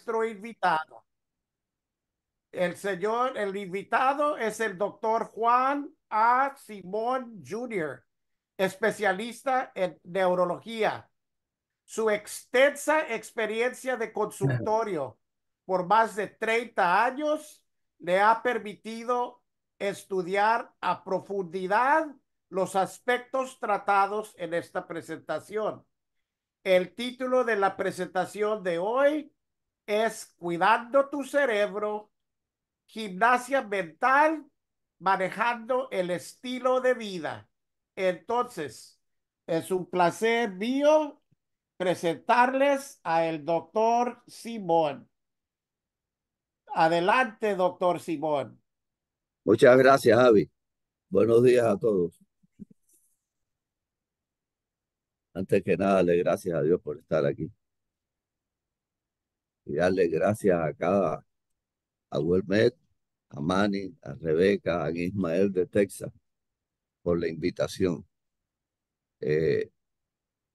nuestro invitado. El invitado es el doctor Juan A. Simón Jr., especialista en neurología. Su extensa experiencia de consultorio por más de 30 años le ha permitido estudiar a profundidad los aspectos tratados en esta presentación. El título de la presentación de hoy es Cuidando tu cerebro, gimnasia mental, manejando el estilo de vida. Entonces, es un placer mío presentarles a el doctor Simón. Adelante, doctor Simón. Muchas gracias, Javi. Buenos días a todos. Antes que nada, le gracias a Dios por estar aquí. Y darle gracias a Wilmet, a Manny, a Rebeca, a Ismael de Texas por la invitación. Eh,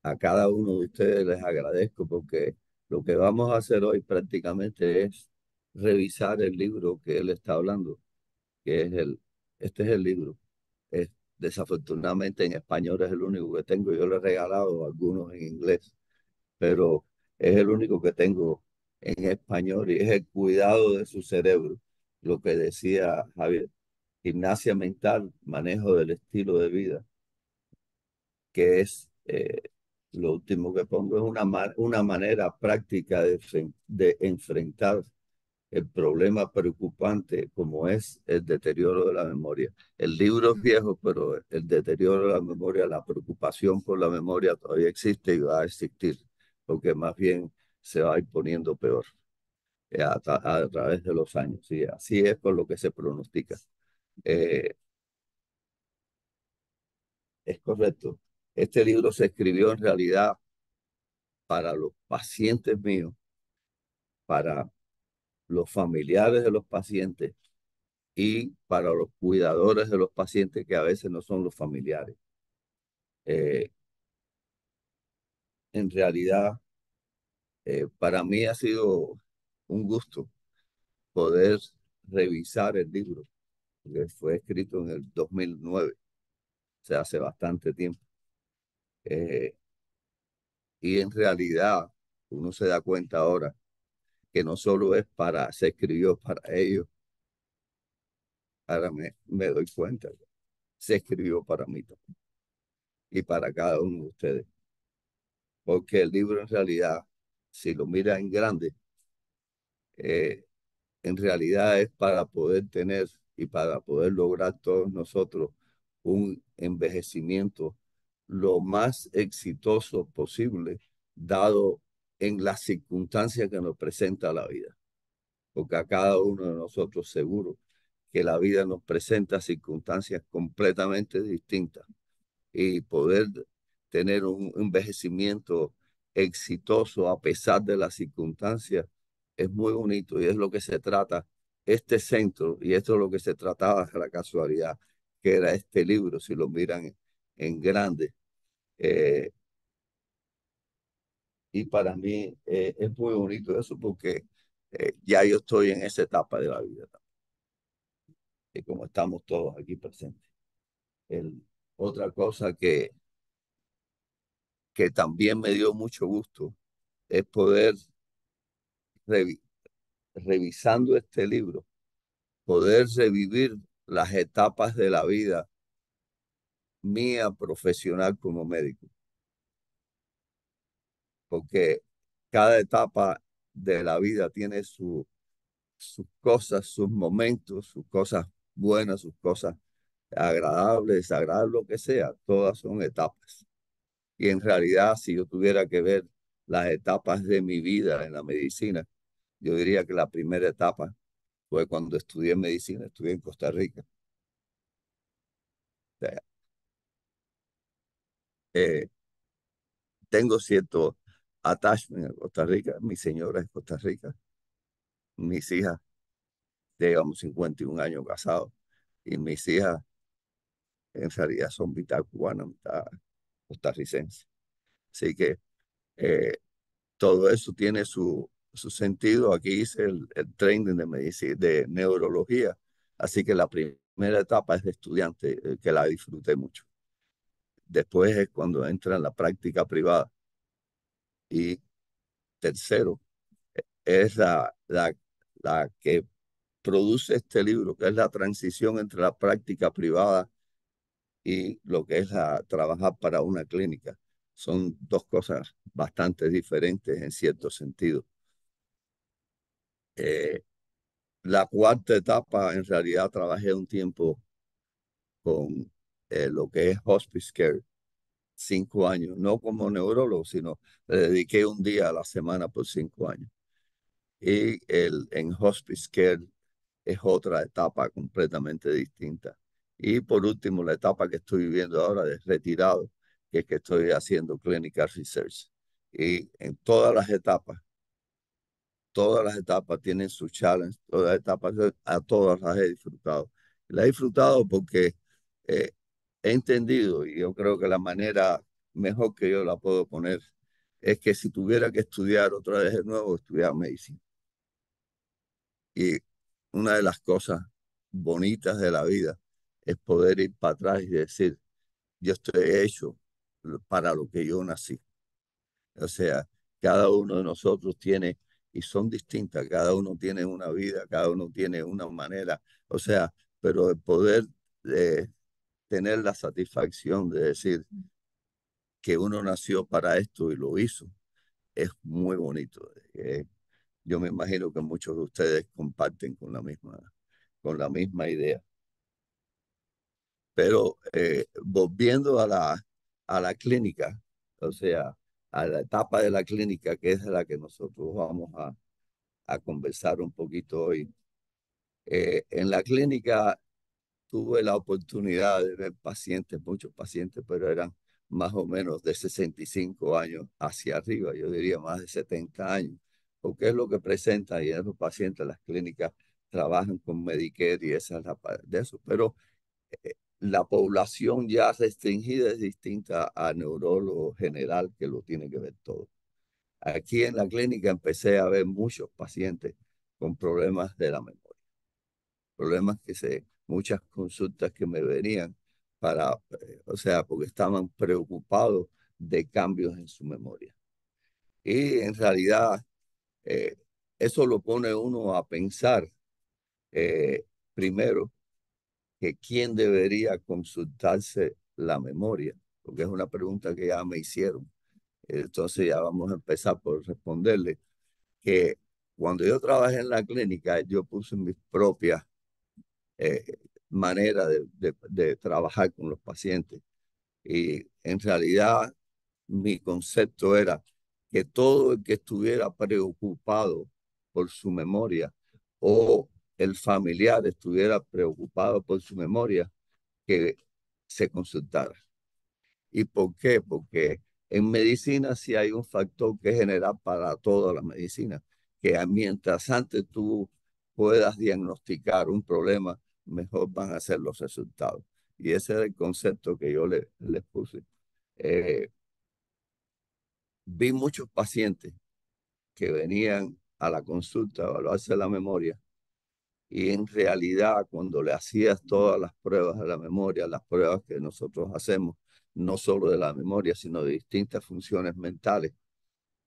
a cada uno de ustedes les agradezco porque lo que vamos a hacer hoy prácticamente es revisar el libro que él está hablando, que es este es el libro. Es, desafortunadamente en español es el único que tengo. Yo le he regalado algunos en inglés, pero es el único que tengo en español y es el cuidado de su cerebro, lo que decía Javier, gimnasia mental, manejo del estilo de vida, que es lo último que pongo, es una manera práctica de enfrentar el problema preocupante como es el deterioro de la memoria. El libro es viejo, pero el deterioro de la memoria, la preocupación por la memoria todavía existe y va a existir, porque más bien se va a ir poniendo peor a través de los años. Y así es por lo que se pronostica. Eh, es correcto. Este libro se escribió en realidad para los pacientes míos, para los familiares de los pacientes y para los cuidadores de los pacientes que a veces no son los familiares. Eh, en realidad, para mí ha sido un gusto poder revisar el libro, que fue escrito en el 2009, o sea, hace bastante tiempo. Eh, y en realidad, uno se da cuenta ahora que no solo se escribió para ellos, ahora me doy cuenta, se escribió para mí también y para cada uno de ustedes, porque el libro en realidad, si lo mira en grande, eh, en realidad es para poder tener y para poder lograr todos nosotros un envejecimiento lo más exitoso posible, dado en las circunstancias que nos presenta la vida. Porque a cada uno de nosotros seguro que la vida nos presenta circunstancias completamente distintas y poder tener un envejecimiento exitoso a pesar de las circunstancias es muy bonito y es lo que se trata este centro y esto es lo que se trataba de la casualidad, que era este libro, si lo miran en grande. Eh, y para mí es muy bonito eso porque ya yo estoy en esa etapa de la vida también, y como estamos todos aquí presentes. El, otra cosa que también me dio mucho gusto es poder, revi- revisando este libro, poder revivir las etapas de la vida mía profesional como médico, porque cada etapa de la vida tiene sus cosas, sus momentos, sus cosas buenas, sus cosas agradables, desagradables, lo que sea, todas son etapas. Y en realidad, si yo tuviera que ver las etapas de mi vida en la medicina, yo diría que la primera etapa fue cuando estudié medicina, estudié en Costa Rica. O sea, eh, tengo cierto attachment a Costa Rica, mi señora es Costa Rica, mis hijas, llevamos 51 años casados, y mis hijas en realidad son mitad cubanas, mitad costarricenses. Así que eh, todo eso tiene su sentido. Aquí hice el training de medicina, de neurología, así que la primera etapa es de estudiante, que la disfruté mucho. Después es cuando entra en la práctica privada. Y tercero es la que produce este libro, que es la transición entre la práctica privada y lo que es trabajar para una clínica. Son dos cosas bastante diferentes en cierto sentido. Eh, la cuarta etapa, en realidad trabajé un tiempo con lo que es hospice care, 5 años, no como neurólogo, sino le dediqué un día a la semana por 5 años. Y en hospice care es otra etapa completamente distinta. Y por último, la etapa que estoy viviendo ahora de retirado, que es que estoy haciendo clinical research. Y en todas las etapas tienen su challenge, todas las etapas, a todas las he disfrutado. La he disfrutado porque eh, he entendido, y yo creo que la manera mejor que yo la puedo poner es que si tuviera que estudiar otra vez de nuevo, estudiar medicina. Y una de las cosas bonitas de la vida es poder ir para atrás y decir, yo estoy hecho para lo que yo nací. O sea, cada uno de nosotros tiene, y son distintas, cada uno tiene una vida, cada uno tiene una manera, o sea, pero el poder de tener la satisfacción de decir que uno nació para esto y lo hizo, es muy bonito. Yo me imagino que muchos de ustedes comparten con la misma idea. Pero volviendo a la clínica, o sea, a la etapa de la clínica, que es la que nosotros vamos a conversar un poquito hoy. En la clínica tuve la oportunidad de ver pacientes, muchos pacientes, pero eran más o menos de 65 años hacia arriba, yo diría más de 70 años, porque es lo que presenta y en los pacientes las clínicas trabajan con Medicare y esa es la parte de eso, pero la población ya restringida es distinta a neurólogo general que lo tiene que ver todo. Aquí en la clínica empecé a ver muchos pacientes con problemas de la memoria, problemas muchas consultas que me venían o sea, porque estaban preocupados de cambios en su memoria. Y en realidad, eh, eso lo pone uno a pensar, primero, que quién debería consultarse la memoria, porque es una pregunta que ya me hicieron. Entonces ya vamos a empezar por responderle que cuando yo trabajé en la clínica, yo puse mis propias maneras de trabajar con los pacientes. Y en realidad mi concepto era que todo el que estuviera preocupado por su memoria o el familiar estuviera preocupado por su memoria, que se consultara. ¿Y por qué? Porque en medicina sí hay un factor que es general para toda la medicina, que mientras antes tú puedas diagnosticar un problema, mejor van a ser los resultados. Y ese es el concepto que yo les puse. Eh, Vi muchos pacientes que venían a la consulta a evaluarse la memoria y en realidad cuando le hacías todas las pruebas de la memoria, las pruebas que nosotros hacemos, no solo de la memoria, sino de distintas funciones mentales,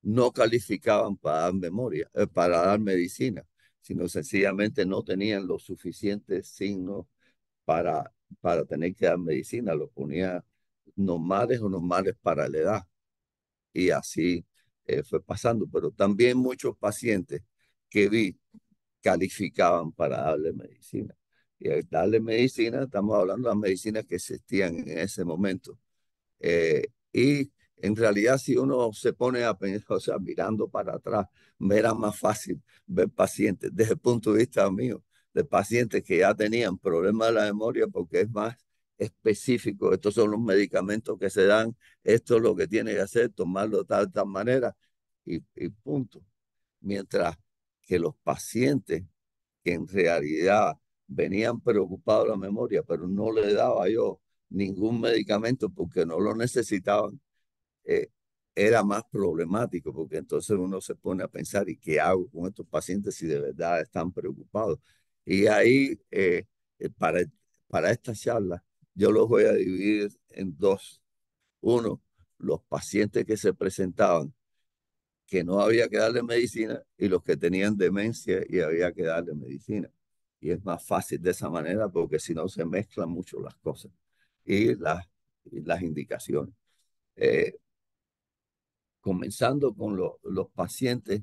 no calificaban para dar memoria, para dar medicina, sino sencillamente no tenían los suficientes signos para, para tener que dar medicina, los ponía normales o normales para la edad. Y así fue pasando, pero también muchos pacientes que vi calificaban para darle medicina. Y al darle medicina, estamos hablando de las medicinas que existían en ese momento. Y en realidad, si uno se pone a pensar, o sea, mirando para atrás, me era más fácil ver pacientes, desde el punto de vista mío, de pacientes que ya tenían problemas de la memoria, porque es más específico. Estos son los medicamentos que se dan, esto es lo que tiene que hacer, tomarlo de tal manera, y punto. Mientras que los pacientes que en realidad venían preocupados de la memoria, pero no le daba yo ningún medicamento porque no lo necesitaban, eh, era más problemático, porque entonces uno se pone a pensar, ¿y qué hago con estos pacientes si de verdad están preocupados? Y ahí, para, para esta charla, yo los voy a dividir en dos. Uno, los pacientes que se presentaban, que no había que darle medicina, y los que tenían demencia y había que darle medicina. Y es más fácil de esa manera, porque si no se mezclan mucho las cosas y las indicaciones. Eh, Comenzando con los pacientes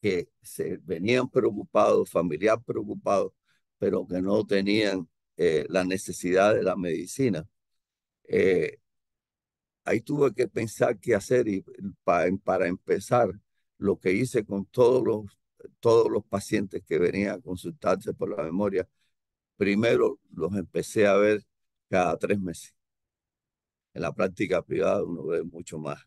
que se venían preocupados, familiar preocupados, pero que no tenían la necesidad de la medicina. Eh, Ahí tuve que pensar qué hacer y para empezar, lo que hice con todos los pacientes que venían a consultarse por la memoria, primero los empecé a ver cada 3 meses. En la práctica privada uno ve mucho más,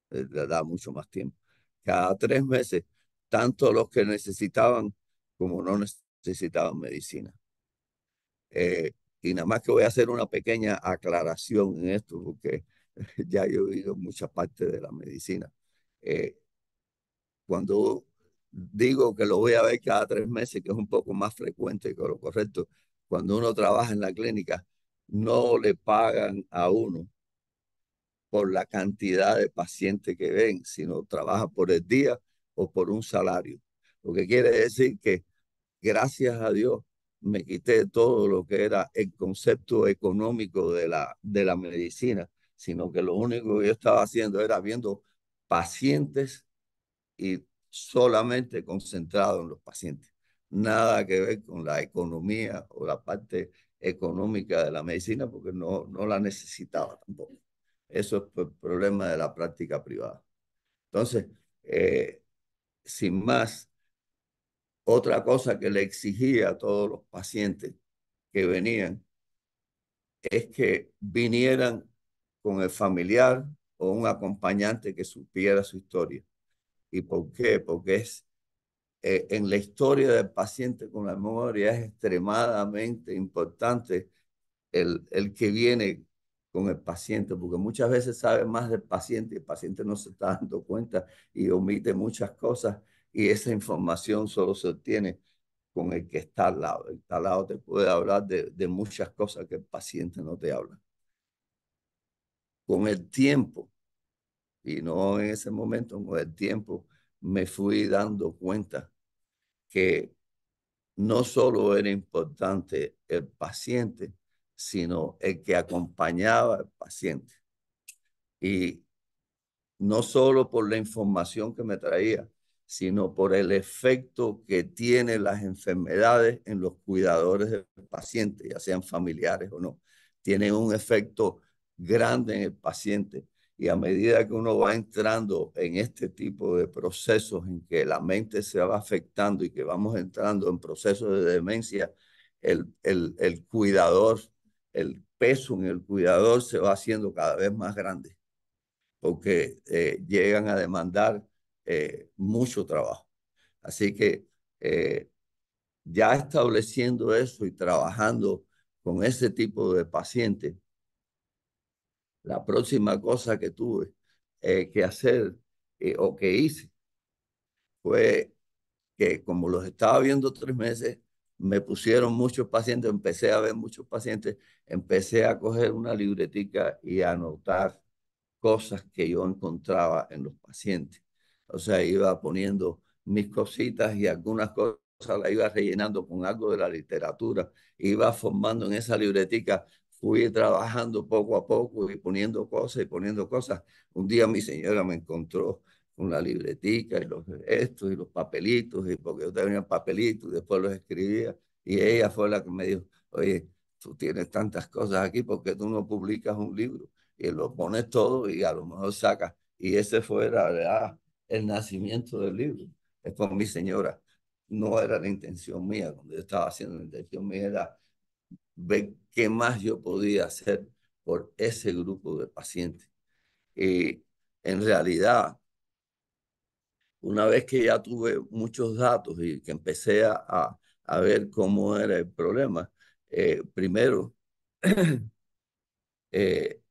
le da mucho más tiempo. Cada 3 meses, tanto los que necesitaban como no necesitaban medicina. Y nada más que voy a hacer una pequeña aclaración en esto, porque ya yo he oído mucha parte de la medicina. Eh, Cuando digo que lo voy a ver cada 3 meses, que es un poco más frecuente que lo correcto, cuando uno trabaja en la clínica, no le pagan a uno por la cantidad de pacientes que ven, sino trabaja por el día o por un salario. Lo que quiere decir que, gracias a Dios, me quité todo lo que era el concepto económico de la medicina, sino que lo único que yo estaba haciendo era viendo pacientes y solamente concentrado en los pacientes. Nada que ver con la economía o la parte económica de la medicina, porque no la necesitaba tampoco. Eso es el problema de la práctica privada. Entonces, eh, sin más, otra cosa que le exigía a todos los pacientes que venían es que vinieran con el familiar o un acompañante que supiera su historia. ¿Y por qué? Porque en la historia del paciente con la memoria es extremadamente importante el que viene con el paciente, porque muchas veces sabe más del paciente y el paciente no se está dando cuenta y omite muchas cosas, y esa información solo se obtiene con el que está al lado. El que está al lado te puede hablar de muchas cosas que el paciente no te habla. Con el tiempo, y no en ese momento, con el tiempo me fui dando cuenta que no solo era importante el paciente, sino el que acompañaba al paciente. Y no solo por la información que me traía, sino por el efecto que tienen las enfermedades en los cuidadores del paciente, ya sean familiares o no. Tienen un efecto grande en el paciente. Y a medida que uno va entrando en este tipo de procesos en que la mente se va afectando y que vamos entrando en procesos de demencia, el cuidador, el peso en el cuidador se va haciendo cada vez más grande, porque llegan a demandar mucho trabajo. Así que eh, ya estableciendo eso y trabajando con ese tipo de pacientes, la próxima cosa que tuve que hacer o que hice fue que, como los estaba viendo 3 meses, me pusieron muchos pacientes, empecé a ver muchos pacientes, empecé a coger una libretica y a anotar cosas que yo encontraba en los pacientes. O sea, iba poniendo mis cositas y algunas cosas las iba rellenando con algo de la literatura, iba formando en esa libretica, fui trabajando poco a poco y poniendo cosas y poniendo cosas. Un día mi señora me encontró con la libretica y los estos y los papelitos, y porque yo tenía papelitos y después los escribía, y ella fue la que me dijo: oye, tú tienes tantas cosas aquí, porque tú no publicas un libro y lo pones todo y a lo mejor sacas? Y ese fue la verdad, el nacimiento del libro. Es con mi señora. No era la intención mía, cuando yo estaba haciendo, la intención mía era ver qué más yo podía hacer por ese grupo de pacientes. Y en realidad, una vez que ya tuve muchos datos y que empecé a ver cómo era el problema, primero, eh,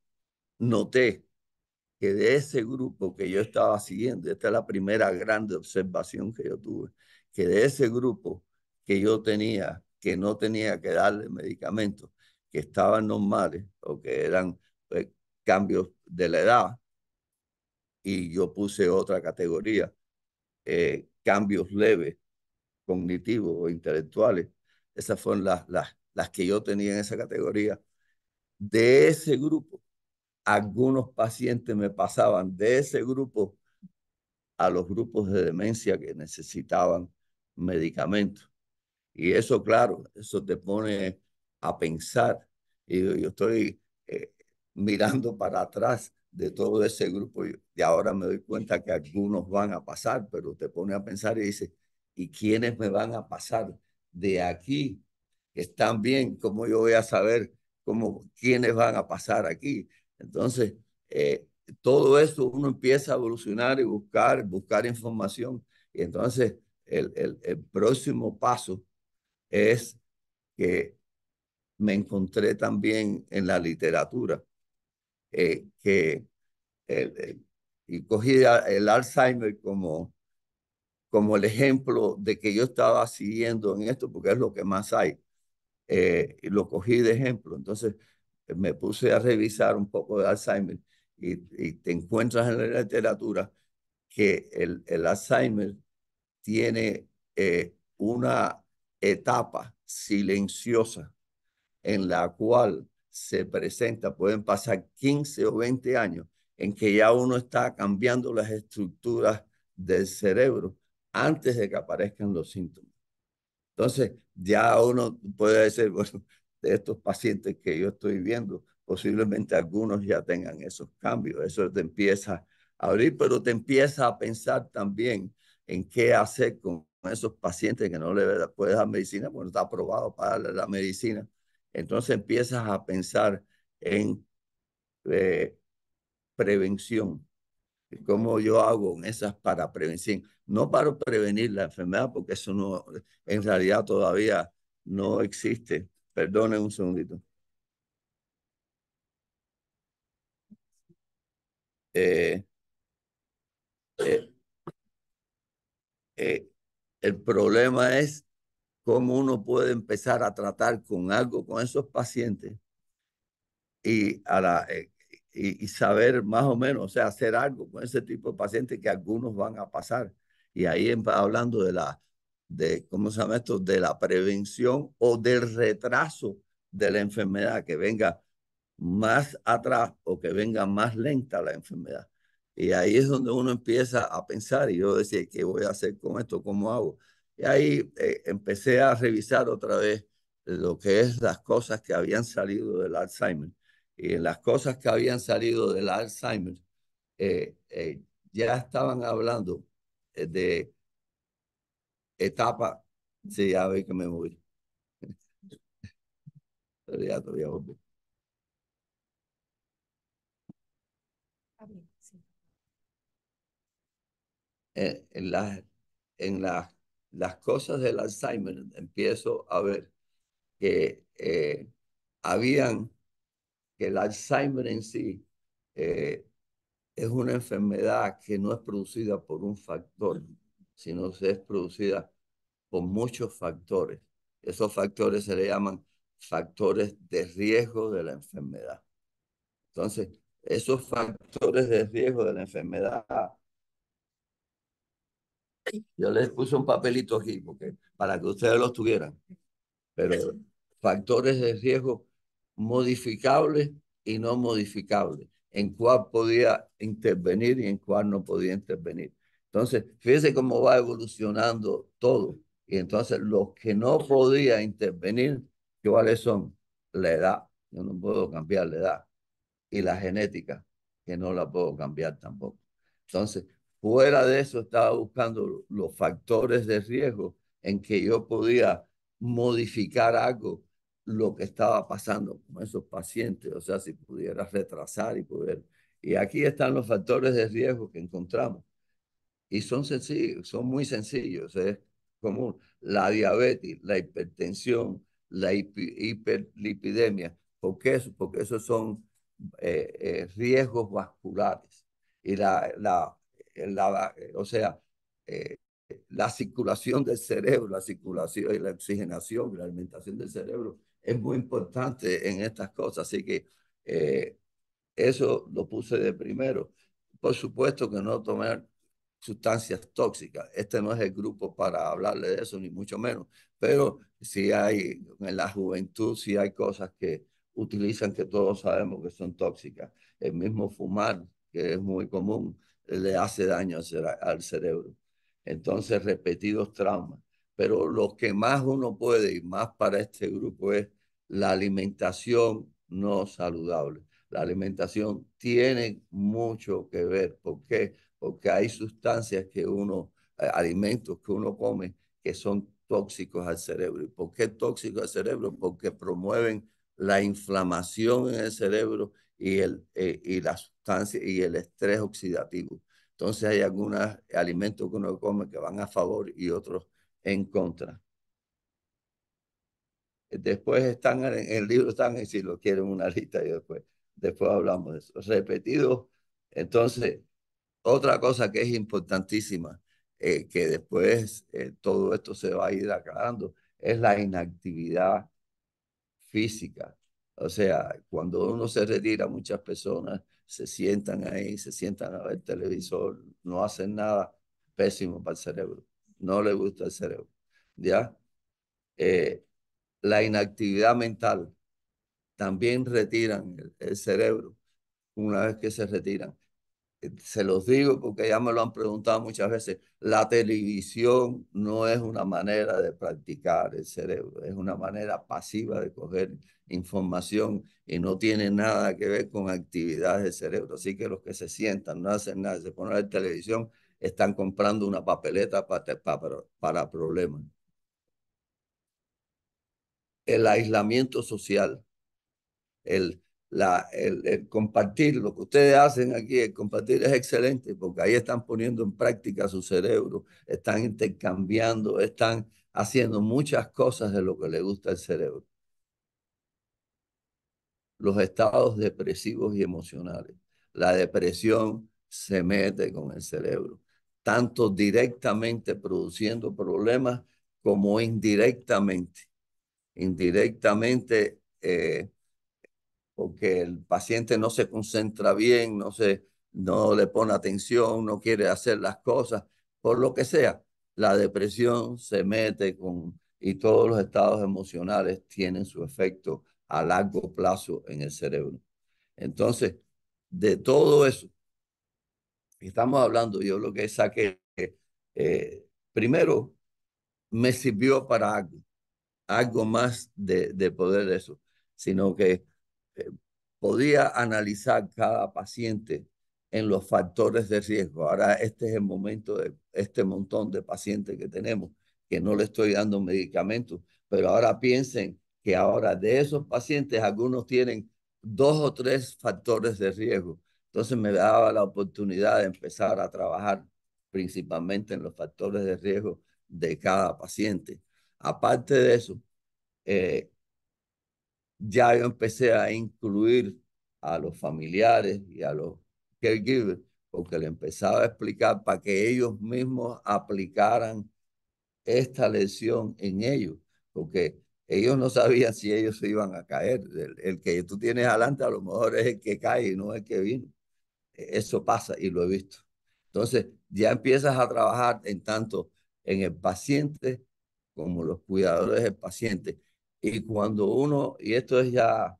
noté que de ese grupo que yo estaba siguiendo, esta es la primera grande observación que yo tuve, que de ese grupo que yo tenía, que no tenía que darle medicamentos, que estaban normales o que eran cambios de la edad, y yo puse otra categoría, cambios leves, cognitivos o intelectuales. Esas fueron las que yo tenía en esa categoría. De ese grupo, algunos pacientes me pasaban de ese grupo a los grupos de demencia que necesitaban medicamentos. Y eso, claro, eso te pone a pensar. Y yo estoy mirando para atrás de todo ese grupo y ahora me doy cuenta que algunos van a pasar, pero te pone a pensar y dices, ¿y quiénes me van a pasar de aquí? ¿Están bien? ¿Cómo yo voy a saber quiénes van a pasar aquí? Entonces, todo eso uno empieza a evolucionar y buscar información. Y entonces, el próximo paso es que me encontré también en la literatura que y cogí el Alzheimer como el ejemplo de que yo estaba siguiendo en esto, porque es lo que más hay. Y lo cogí de ejemplo. Entonces me puse a revisar un poco de Alzheimer y te encuentras en la literatura que el Alzheimer tiene una etapa silenciosa en la cual se presenta, pueden pasar 15 o 20 años en que ya uno está cambiando las estructuras del cerebro antes de que aparezcan los síntomas. Entonces, ya uno puede decir, bueno, de estos pacientes que yo estoy viendo, posiblemente algunos ya tengan esos cambios. Eso te empieza a abrir, pero te empieza a pensar también en qué hacer con esos pacientes que no le puedes dar medicina, porque no está aprobado para darle la medicina. Entonces empiezas a pensar en eh, prevención. ¿Cómo yo hago en esas para prevención? No para prevenir la enfermedad, porque eso no, en realidad todavía no existe. Perdonen un segundito. Eh, eh, eh, el problema es cómo uno puede empezar a tratar con algo con esos pacientes y, y saber más o menos, o sea, hacer algo con ese tipo de pacientes que algunos van a pasar. Y ahí hablando ¿cómo se llama esto? De la prevención o del retraso de la enfermedad, que venga más atrás o que venga más lenta la enfermedad. Y ahí es donde uno empieza a pensar y yo decía, ¿qué voy a hacer con esto? ¿Cómo hago? Y ahí empecé a revisar otra vez lo que es las cosas que habían salido del Alzheimer. Y en las cosas que habían salido del Alzheimer, ya estaban hablando de etapa, sí, ya ve que me moví, pero ya todavía volví. En en las cosas del Alzheimer empiezo a ver que habían, que el Alzheimer en sí eh, es una enfermedad que no es producida por un factor, sino que es producida por muchos factores. Esos factores se le llaman factores de riesgo de la enfermedad. Entonces, esos factores de riesgo de la enfermedad, yo les puse un papelito aquí porque, para que ustedes lo tuvieran, pero factores de riesgo modificables y no modificables, en cuál podía intervenir y en cuál no podía intervenir. Entonces, fíjese cómo va evolucionando todo. Y entonces, los que no podía intervenir, ¿cuáles son? La edad, yo no puedo cambiar la edad, y la genética, que no la puedo cambiar tampoco. Entonces, fuera de eso, estaba buscando los factores de riesgo en que yo podía modificar algo, lo que estaba pasando con esos pacientes, o sea, si pudiera retrasar y poder. Y aquí están los factores de riesgo que encontramos. Y son sencillos, son muy sencillos. Es común. La diabetes, la hipertensión, la hiperlipidemia. ¿Por qué eso? Porque esos son riesgos vasculares. y o sea, eh, la circulación del cerebro, la circulación y la oxigenación, la alimentación del cerebro es muy importante en estas cosas. Así que eh, eso lo puse de primero. Por supuesto que no tomar sustancias tóxicas. Este no es el grupo para hablarle de eso, ni mucho menos. Pero si hay, en la juventud, si hay cosas que utilizan que todos sabemos que son tóxicas. El mismo fumar, que es muy común, le hace daño al cerebro. Entonces, repetidos traumas. Pero lo que más uno puede, y más para este grupo, es la alimentación no saludable. La alimentación tiene mucho que ver. ¿Por qué? Porque hay sustancias que alimentos que uno come que son tóxicos al cerebro. ¿Y por qué tóxicos al cerebro? Porque promueven la inflamación en el cerebro y la sustancia y el estrés oxidativo. Entonces hay algunos alimentos que uno come que van a favor y otros en contra. Después están en el libro, están, si lo quieren, una lista y después hablamos de eso. Repetido. Entonces, otra cosa que es importantísima, que después todo esto se va a ir aclarando, es la inactividad física. O sea, cuando uno se retira, muchas personas se sientan ahí, se sientan a ver televisor, no hacen nada, pésimo para el cerebro. No le gusta el cerebro. ¿Ya? Eh, la inactividad mental también retiran el cerebro una vez que se retiran. Se los digo porque ya me lo han preguntado muchas veces. La televisión no es una manera de practicar el cerebro, es una manera pasiva de coger información y no tiene nada que ver con actividades del cerebro. Así que los que se sientan, no hacen nada, se ponen a ver televisión, están comprando una papeleta para problemas. El aislamiento social. el, el compartir, lo que ustedes hacen aquí, el compartir es excelente porque ahí están poniendo en práctica su cerebro, están intercambiando, están haciendo muchas cosas de lo que le gusta al cerebro. Los estados depresivos y emocionales. La depresión se mete con el cerebro, tanto directamente produciendo problemas como indirectamente. Indirectamente, porque el paciente no se concentra bien, no le pone atención, no quiere hacer las cosas, por lo que sea. La depresión se mete y todos los estados emocionales tienen su efecto a largo plazo en el cerebro. Entonces, de todo eso, estamos hablando, yo lo que saqué, primero, me sirvió para algo más de poder de eso, sino que eh, podía analizar cada paciente en los factores de riesgo. Ahora este es el momento de este montón de pacientes que tenemos, que no le estoy dando medicamentos, pero ahora piensen que ahora de esos pacientes algunos tienen dos o tres factores de riesgo. Entonces me daba la oportunidad de empezar a trabajar principalmente en los factores de riesgo de cada paciente. Aparte de eso, eh, ya yo empecé a incluir a los familiares y a los caregivers, porque le empezaba a explicar para que ellos mismos aplicaran esta lesión en ellos, porque ellos no sabían si ellos se iban a caer. El que tú tienes adelante a lo mejor es el que cae y no el que vino. Eso pasa y lo he visto. Entonces, ya empiezas a trabajar en tanto en el paciente como los cuidadores del paciente. Y cuando uno, y esto es ya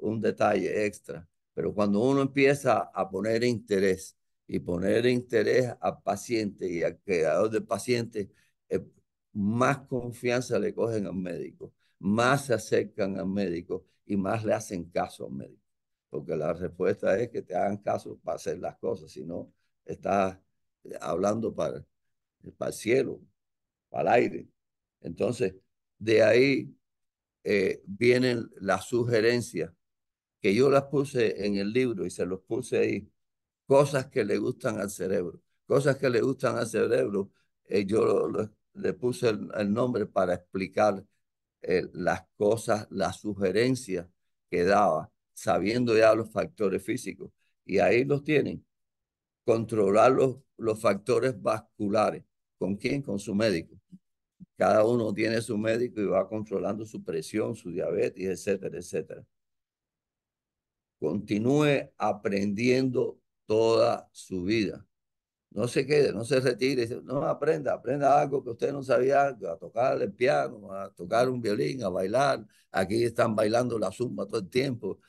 un detalle extra, pero cuando uno empieza a poner interés y poner interés al paciente y al cuidador del paciente, eh, más confianza le cogen al médico, más se acercan al médico y más le hacen caso al médico, porque la respuesta es que te hagan caso para hacer las cosas, si no, estás hablando para el cielo, para el aire. Entonces, de ahí vienen las sugerencias que yo las puse en el libro y se los puse ahí, cosas que le gustan al cerebro, cosas que le gustan al cerebro, le puse el nombre para explicar las cosas, las sugerencias que daba, sabiendo ya los factores físicos. Y ahí los tienen. controlar los factores vasculares. ¿Con quién? Con su médico. Cada uno tiene su médico y va controlando su presión, su diabetes, etcétera, etcétera. Continúe aprendiendo toda su vida. No se quede, no se retire. No, aprenda algo que usted no sabía, a tocar el piano, a tocar un violín, a bailar. Aquí están bailando la zumba todo el tiempo.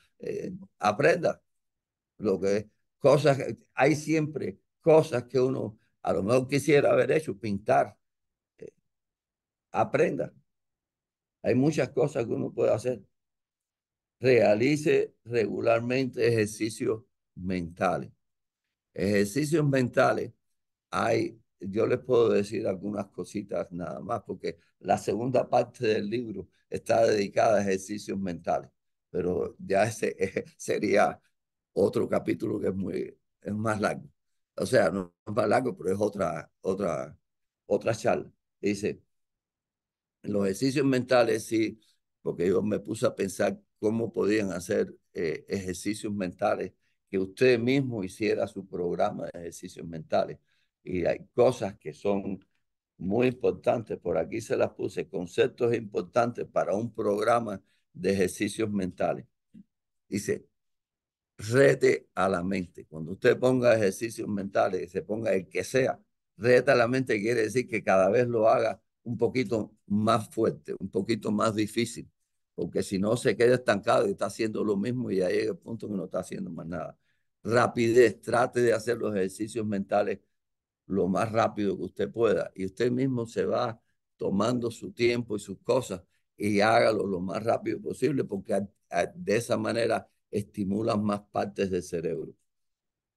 Aprenda lo que cosas, hay siempre cosas que uno a lo mejor quisiera haber hecho, pintar. Eh, Aprenda. Hay muchas cosas que uno puede hacer. Realice regularmente ejercicios mentales. Ejercicios mentales, yo les puedo decir algunas cositas nada más, porque la segunda parte del libro está dedicada a ejercicios mentales, pero ya ese sería otro capítulo que es más largo. O sea, no es más largo, pero es otra charla. Dice, los ejercicios mentales sí, porque yo me puse a pensar cómo podían hacer ejercicios mentales, que usted mismo hiciera su programa de ejercicios mentales. Y hay cosas que son muy importantes, por aquí se las puse, conceptos importantes para un programa de ejercicios mentales. Dice, rete a la mente. Cuando usted ponga ejercicios mentales, se ponga el que sea, reta a la mente quiere decir que cada vez lo haga un poquito más fuerte, un poquito más difícil, porque si no se queda estancado y está haciendo lo mismo y ya llega el punto que no está haciendo más nada. Rapidez, trate de hacer los ejercicios mentales lo más rápido que usted pueda y usted mismo se va tomando su tiempo y sus cosas y hágalo lo más rápido posible porque de esa manera estimulan más partes del cerebro.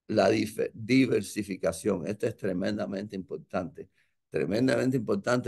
La diversificación, esto es tremendamente importante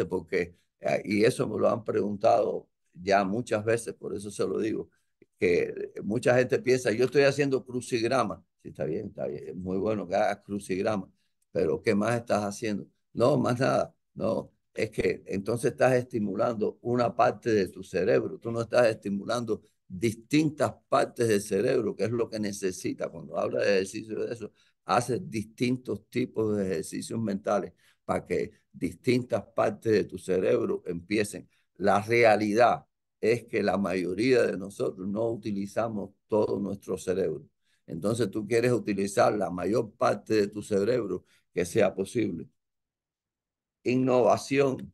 porque, y eso me lo han preguntado ya muchas veces, por eso se lo digo, que mucha gente piensa, yo estoy haciendo crucigrama, sí, está bien, es muy bueno que hagas crucigrama, pero ¿qué más estás haciendo? No, más nada, no, es que entonces estás estimulando una parte de tu cerebro, tú no estás estimulando distintas partes del cerebro, que es lo que necesita. Cuando habla de ejercicio de eso, hace distintos tipos de ejercicios mentales para que distintas partes de tu cerebro empiecen. La realidad es que la mayoría de nosotros no utilizamos todo nuestro cerebro. Entonces tú quieres utilizar la mayor parte de tu cerebro que sea posible. Innovación,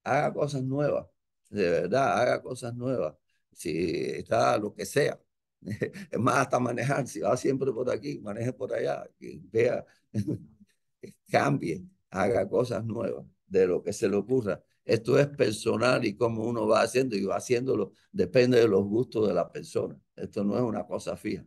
haga cosas nuevas, de verdad, haga cosas nuevas. Si está lo que sea. Es más, hasta manejar, si va siempre por aquí, maneje por allá, que vea, cambie, haga cosas nuevas de lo que se le ocurra. Esto es personal y cómo uno va haciendo y va haciéndolo, depende de los gustos de la persona. Esto no es una cosa fija.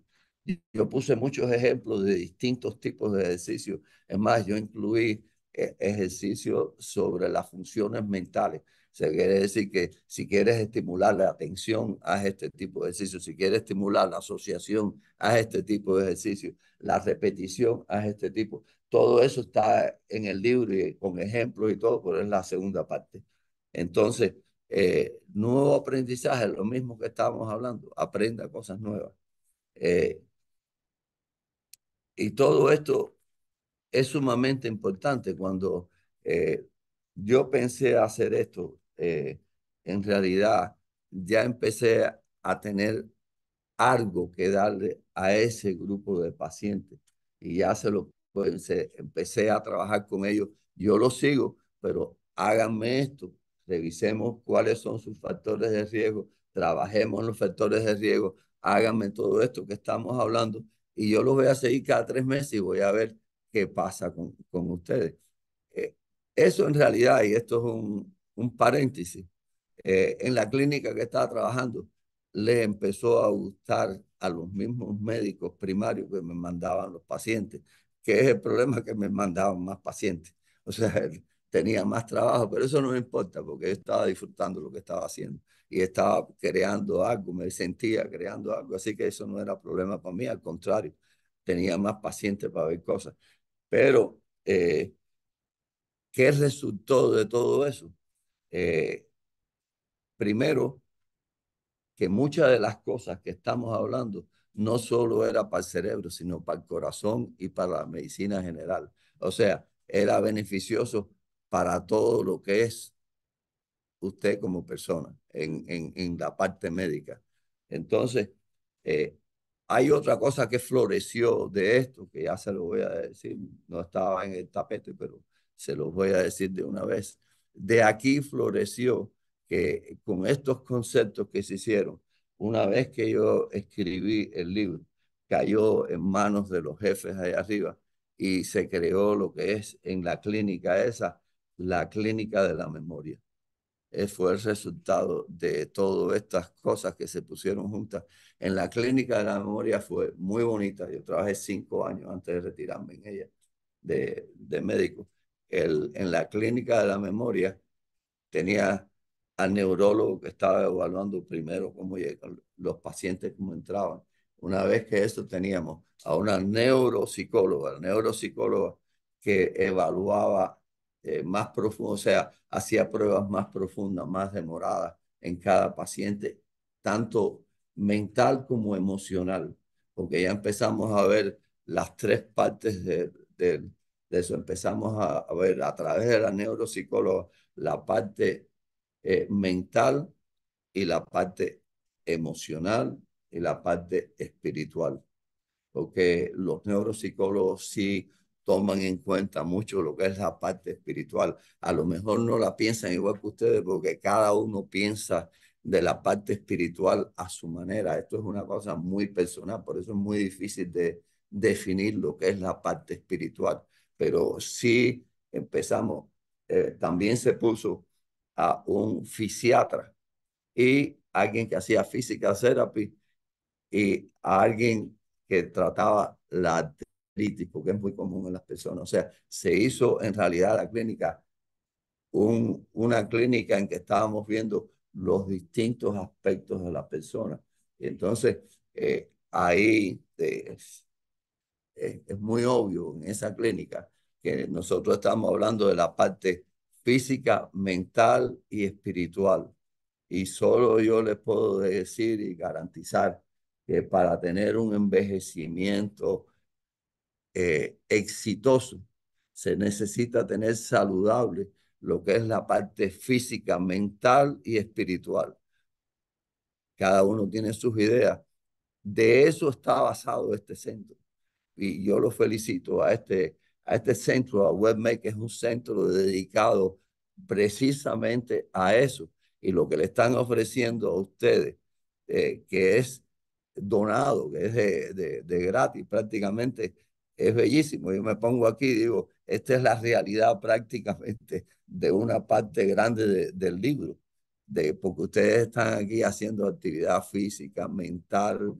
Yo puse muchos ejemplos de distintos tipos de ejercicios. Es más, yo incluí ejercicios sobre las funciones mentales. O sea, quiere decir que si quieres estimular la atención, haz este tipo de ejercicio. Si quieres estimular la asociación, haz este tipo de ejercicio. La repetición, haz este tipo. Todo eso está en el libro y con ejemplos y todo, pero es la segunda parte. Entonces, nuevo aprendizaje, lo mismo que estábamos hablando, aprenda cosas nuevas. Eh, y todo esto es sumamente importante. Cuando eh, yo pensé hacer esto, en realidad ya empecé a tener algo que darle a ese grupo de pacientes y ya empecé a trabajar con ellos. Yo lo sigo, pero háganme esto, revisemos cuáles son sus factores de riesgo, trabajemos en los factores de riesgo, háganme todo esto que estamos hablando y yo los voy a seguir cada 3 meses y voy a ver qué pasa con ustedes. Eh, Eso en realidad, y esto es un paréntesis, en la clínica que estaba trabajando, le empezó a gustar a los mismos médicos primarios que me mandaban los pacientes, que es el problema que me mandaban más pacientes. O sea, tenía más trabajo, pero eso no me importa porque yo estaba disfrutando lo que estaba haciendo y estaba creando algo, me sentía creando algo, así que eso no era problema para mí, al contrario, tenía más pacientes para ver cosas. Pero, ¿qué resultó de todo eso? Eh, Primero, que muchas de las cosas que estamos hablando no solo era para el cerebro, sino para el corazón y para la medicina general. O sea, era beneficioso para todo lo que es usted como persona en la parte médica. Entonces, eh, hay otra cosa que floreció de esto, que ya se lo voy a decir, no estaba en el tapete, pero se lo voy a decir de una vez. De aquí floreció que con estos conceptos que se hicieron, una vez que yo escribí el libro, cayó en manos de los jefes allá arriba y se creó lo que es en la clínica esa, la clínica de la memoria. Fue el resultado de todas estas cosas que se pusieron juntas. En la clínica de la memoria fue muy bonita. Yo trabajé 5 años antes de retirarme en ella de médico. En la clínica de la memoria tenía al neurólogo que estaba evaluando primero cómo llegan los pacientes, cómo entraban. Una vez que eso teníamos a una neuropsicóloga, la neuropsicóloga que evaluaba más profundo, o sea, hacía pruebas más profundas, más demoradas en cada paciente, tanto mental como emocional, porque ya empezamos a ver las tres partes de eso. Empezamos a ver a través de la neuropsicóloga la parte mental y la parte emocional y la parte espiritual, porque los neuropsicólogos sí toman en cuenta mucho lo que es la parte espiritual. A lo mejor no la piensan igual que ustedes, porque cada uno piensa de la parte espiritual a su manera. Esto es una cosa muy personal, por eso es muy difícil de definir lo que es la parte espiritual. Pero sí empezamos, también se puso a un fisiatra y alguien que hacía physical therapy y a alguien que trataba la artritis, porque es muy común en las personas. O sea, se hizo en realidad la clínica una clínica en que estábamos viendo los distintos aspectos de la persona. Y entonces, ahí es muy obvio en esa clínica que nosotros estamos hablando de la parte física, mental y espiritual. Y solo yo les puedo decir y garantizar que para tener un envejecimiento exitoso se necesita tener saludable lo que es la parte física, mental y espiritual. Cada uno tiene sus ideas. De eso está basado este centro y yo lo felicito a este centro, a WebMed, que es un centro dedicado precisamente a eso. Y lo que le están ofreciendo a ustedes, que es donado, que es de gratis prácticamente, es bellísimo. Yo me pongo aquí y digo, esta es la realidad prácticamente de una parte grande del libro, porque ustedes están aquí haciendo actividad física, mental,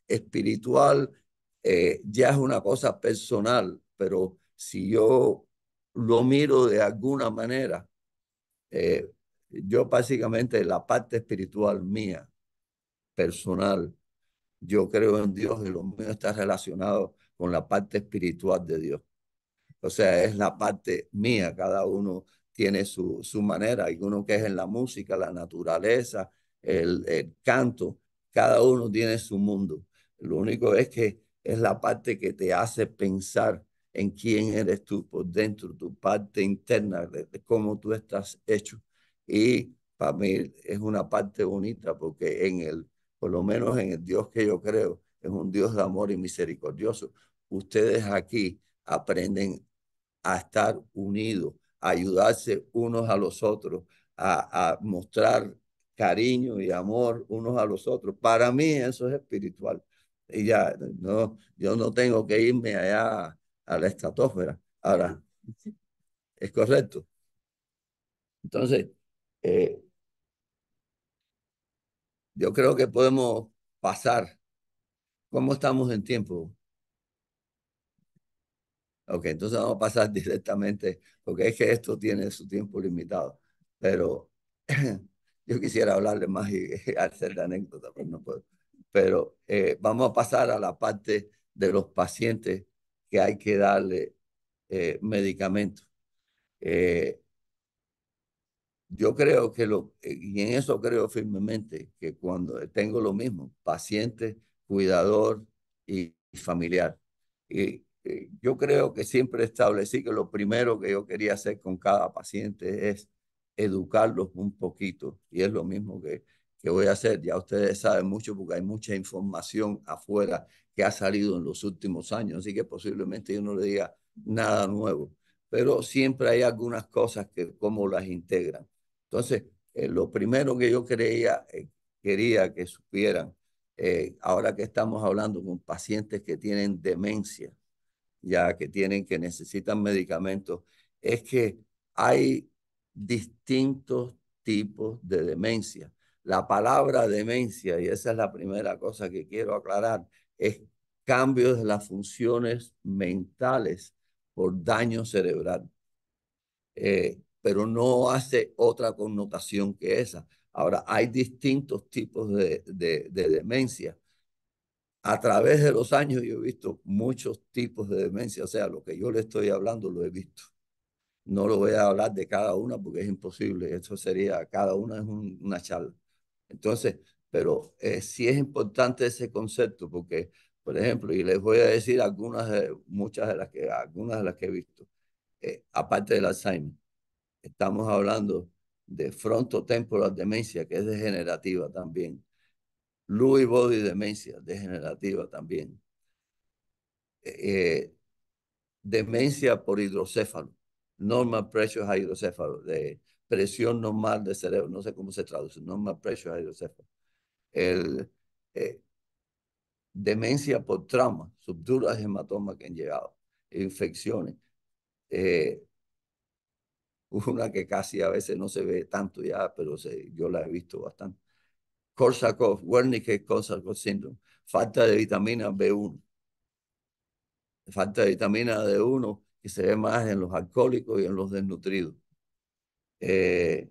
espiritual, ya es una cosa personal, pero si yo lo miro de alguna manera, eh, yo básicamente la parte espiritual mía, personal, yo creo en Dios y lo mío está relacionado con la parte espiritual de Dios. O sea, es la parte mía, cada uno tiene su manera, hay uno que es en la música, la naturaleza, el canto, cada uno tiene su mundo. Lo único es que es la parte que te hace pensar en quién eres tú por dentro, tu parte interna, de cómo tú estás hecho. Y para mí es una parte bonita porque por lo menos en el Dios que yo creo, es un Dios de amor y misericordioso. Ustedes aquí aprenden a estar unidos, a ayudarse unos a los otros, a mostrar cariño y amor unos a los otros. Para mí eso es espiritual. Y ya, no, yo no tengo que irme allá a la estratosfera. Ahora, es correcto. Entonces, eh, yo creo que podemos pasar. ¿Cómo estamos en tiempo? Ok, entonces vamos a pasar directamente, porque es que esto tiene su tiempo limitado. Pero yo quisiera hablarle más y hacer la anécdota, pero no puedo. Pero vamos a pasar a la parte de los pacientes que hay que darle medicamentos. Eh, yo creo y en eso creo firmemente, que cuando tengo lo mismo, pacientes cuidador y familiar. Yo creo que siempre establecí que lo primero que yo quería hacer con cada paciente es educarlos un poquito, y es lo mismo que voy a hacer. Ya ustedes saben mucho porque hay mucha información afuera que ha salido en los últimos años, así que posiblemente yo no le diga nada nuevo, pero siempre hay algunas cosas que cómo las integran. Entonces, lo primero que yo quería que supieran, ahora que estamos hablando con pacientes que tienen demencia, ya que necesitan medicamentos, es que hay distintos tipos de demencia. La palabra demencia, y esa es la primera cosa que quiero aclarar, es cambios de las funciones mentales por daño cerebral. Pero no hace otra connotación que esa. Ahora, hay distintos tipos de demencia. A través de los años yo he visto muchos tipos de demencia, o sea, lo que yo le estoy hablando lo he visto. No lo voy a hablar de cada una porque es imposible, eso sería, cada una es una charla. Entonces, pero sí es importante ese concepto porque, por ejemplo, y les voy a decir algunas de las que he visto, aparte del Alzheimer, estamos hablando de frontotemporal demencia, que es degenerativa también. Lewy body demencia, degenerativa también. Eh, Demencia por hidrocéfalo, normal pressure hydrocéfalo, de presión normal de cerebro, no sé cómo se traduce, normal pressure hydrocéfalo. El, eh, Demencia por trauma, subduras hematomas que han llegado, infecciones. Eh, una que casi a veces no se ve tanto ya, pero yo la he visto bastante. Korsakoff, Wernicke-Korsakoff syndrome, falta de vitamina B1, falta de vitamina D1 que se ve más en los alcohólicos y en los desnutridos. Eh,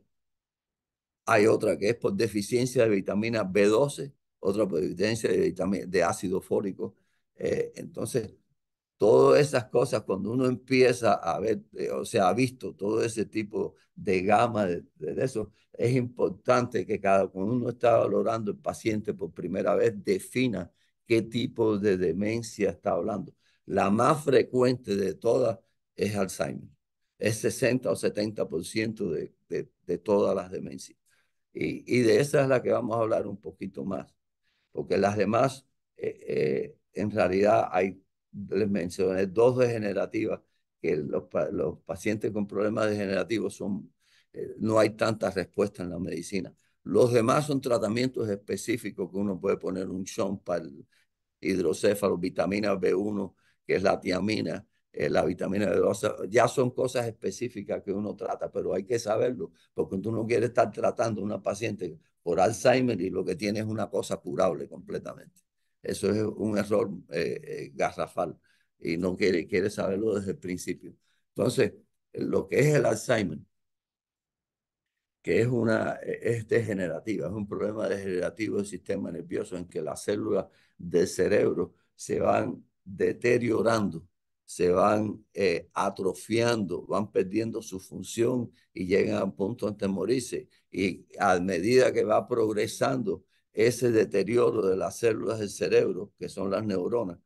Hay otra que es por deficiencia de vitamina B12, otra por deficiencia de ácido fólico. Entonces, todas esas cosas, cuando uno empieza a ver, o sea, ha visto todo ese tipo de gama de eso, es importante que cuando uno está valorando el paciente por primera vez, defina qué tipo de demencia está hablando. La más frecuente de todas es Alzheimer. Es 60 o 70% de todas las demencias. Y de esa es la que vamos a hablar un poquito más, porque las demás, en realidad les mencioné dos degenerativas, que los pacientes con problemas degenerativos no hay tanta respuesta en la medicina. Los demás son tratamientos específicos que uno puede poner un shunt para el hidrocéfalo, vitamina B1, que es la tiamina, la vitamina B12, ya son cosas específicas que uno trata, pero hay que saberlo, porque tú no quieres estar tratando a una paciente por Alzheimer y lo que tiene es una cosa curable completamente. Eso es un error garrafal y no quiere saberlo desde el principio. Entonces, lo que es el Alzheimer, que es degenerativa, es un problema degenerativo del sistema nervioso en que las células del cerebro se van deteriorando, se van atrofiando, van perdiendo su función y llegan a un punto de morirse. Y a medida que va progresando ese deterioro de las células del cerebro, que son las neuronas,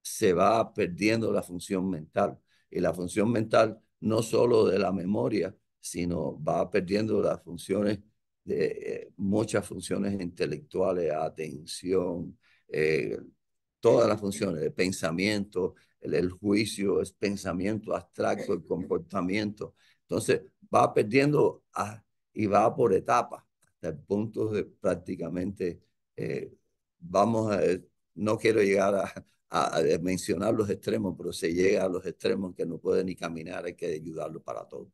se va perdiendo la función mental. Y la función mental no solo de la memoria, sino va perdiendo las funciones de muchas funciones intelectuales, atención, eh, todas las funciones de pensamiento, el juicio, es pensamiento abstracto, el comportamiento. Entonces va perdiendo y va por etapas, hasta el punto de prácticamente, eh, vamos a, no quiero llegar a mencionar los extremos, pero se llega a los extremos que no puede ni caminar, hay que ayudarlo para todo.